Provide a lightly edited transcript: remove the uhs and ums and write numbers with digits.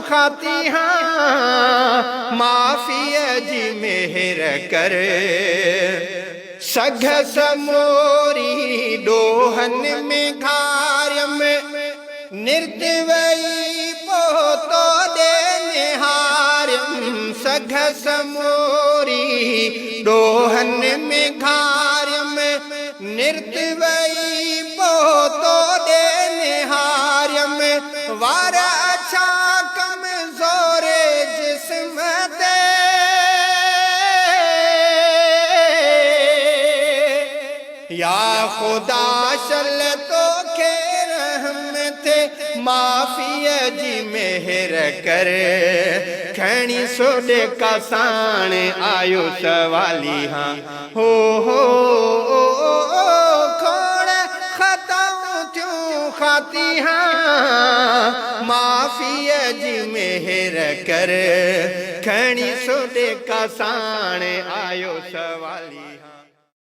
खाती हाँ माफिया जी मेहर कर सघ समोरी डोहन में घार्यम निर्दवई पोतो दे निहार्यम सघ समोरी डोहन में घार्यम निर्दवई पोतो दे निहार्यम वार अच्छा कमजोरे जिस्म ते या खुदा शल तो के रहमत माफिया जी मेहर कर खणी सोडे का साण आयो सवाली हाँ हो खोड़ खताऊं त्यों खाती हाँ माफिया जी मेहर कर खणी सोडे का साण आयो सवाली हाँ।